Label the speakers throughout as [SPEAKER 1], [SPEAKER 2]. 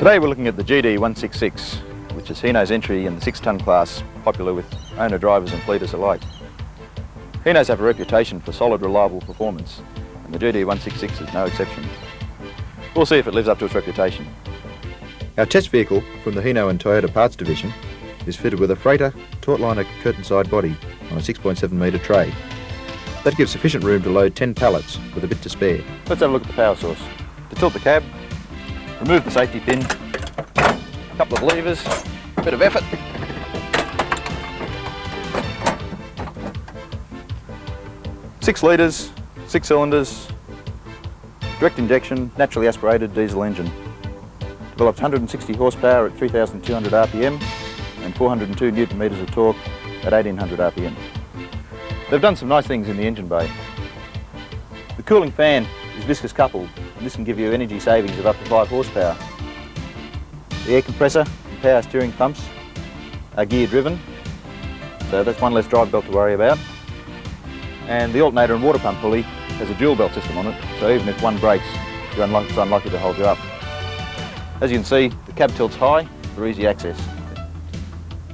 [SPEAKER 1] Today we're looking at the GD166, which is Hino's entry in the 6-tonne class, popular with owner drivers and fleeters alike. Hinos have a reputation for solid, reliable performance, and the GD166 is no exception. We'll see if it lives up to its reputation. Our test vehicle from the Hino and Toyota parts division is fitted with a freighter taut-liner curtain-side body on a 6.7 metre tray. That gives sufficient room to load 10 pallets with a bit to spare. Let's have a look at the power source. To tilt the cab, remove the safety pin, a couple of levers, a bit of effort. Six litres, 6 cylinders, direct injection, naturally aspirated diesel engine. Develops 160 horsepower at 3,200 RPM and 402 Newton metres of torque at 1,800 RPM. They've done some nice things in the engine bay. The cooling fan is viscous coupled, and this can give you energy savings of up to 5 horsepower. The air compressor and power steering pumps are gear driven, so that's one less drive belt to worry about. And the alternator and water pump pulley has a dual belt system on it, so even if one breaks, it's unlikely to hold you up. As you can see, the cab tilts high for easy access.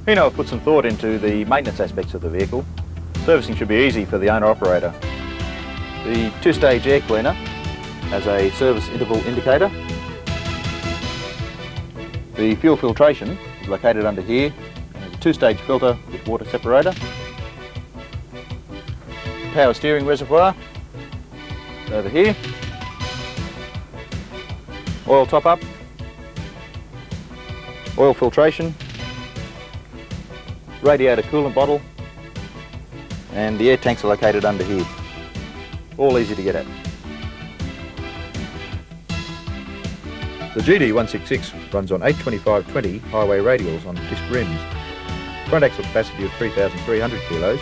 [SPEAKER 1] Hino have put some thought into the maintenance aspects of the vehicle. Servicing should be easy for the owner-operator. The 2-stage air cleaner has a service interval indicator. The fuel filtration is located under here and has a 2-stage filter with water separator. Power steering reservoir over here. Oil top-up. Oil filtration. Radiator coolant bottle. And the air tanks are located under here. All easy to get at. The GD166 runs on 825/20 highway radials on disc rims. Front axle capacity of 3,300 kilos,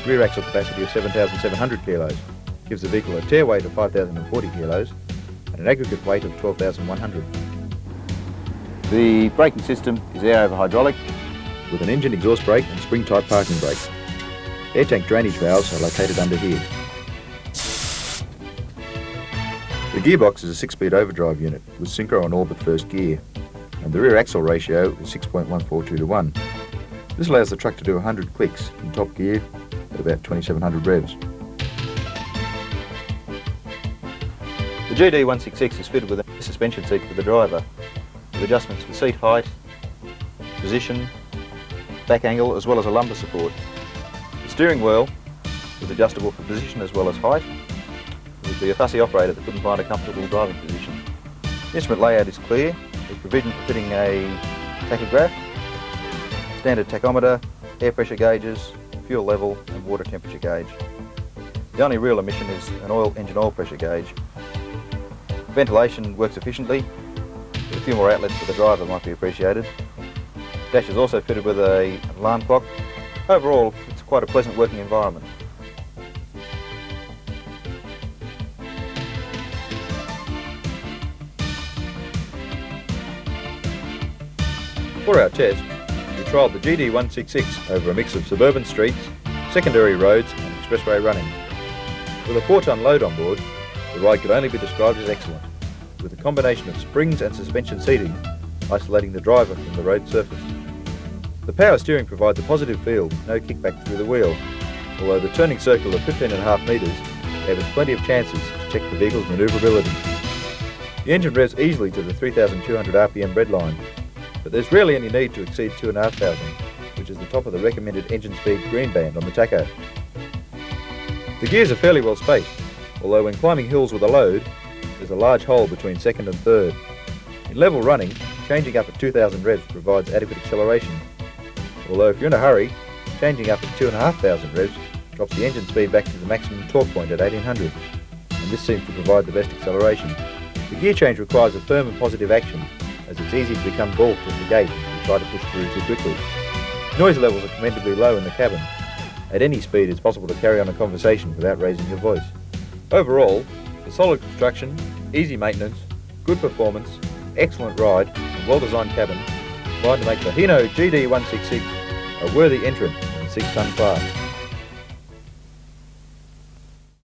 [SPEAKER 1] rear axle capacity of 7,700 kilos. Gives the vehicle a tare weight of 5,040 kilos and an aggregate weight of 12,100. The braking system is air over hydraulic with an engine exhaust brake and spring type parking brake. Air tank drainage valves are located under here. The gearbox is a 6-speed overdrive unit with synchro on all but first gear, and the rear axle ratio is 6.142:1. This allows the truck to do 100 clicks in top gear at about 2,700 revs. The GD166 is fitted with a suspension seat for the driver, with adjustments for seat height, position, back angle, as well as a lumbar support. The steering wheel is adjustable for position as well as height. It would be a fussy operator that couldn't find a comfortable driving position. The instrument layout is clear, with provision for fitting a tachograph, standard tachometer, air pressure gauges, fuel level and water temperature gauge. The only real omission is an engine oil pressure gauge. Ventilation works efficiently, but a few more outlets for the driver might be appreciated. The dash is also fitted with an alarm clock. Overall, it's quite a pleasant working environment. For our test, we trialled the GD166 over a mix of suburban streets, secondary roads and expressway running. With a 4-tonne load on board, the ride could only be described as excellent, with a combination of springs and suspension seating isolating the driver from the road surface. The power steering provides a positive feel, no kickback through the wheel, although the turning circle of 15.5 metres gave us plenty of chances to check the vehicle's manoeuvrability. The engine revs easily to the 3,200 RPM breadline, but there's rarely any need to exceed 2,500, which is the top of the recommended engine speed green band on the tacho. The gears are fairly well spaced, although when climbing hills with a load, there's a large hole between second and third. In level running, changing up at 2,000 revs provides adequate acceleration, although if you're in a hurry, changing up at 2,500 revs drops the engine speed back to the maximum torque point at 1,800, and this seems to provide the best acceleration. The gear change requires a firm and positive action, as it's easy to become balked at the gate if you try to push through too quickly. Noise levels are commendably low in the cabin. At any speed it's possible to carry on a conversation without raising your voice. Overall, the solid construction, easy maintenance, good performance, excellent ride and well-designed cabin combine to make the Hino GD166 a worthy entrant in the 6-tonne class.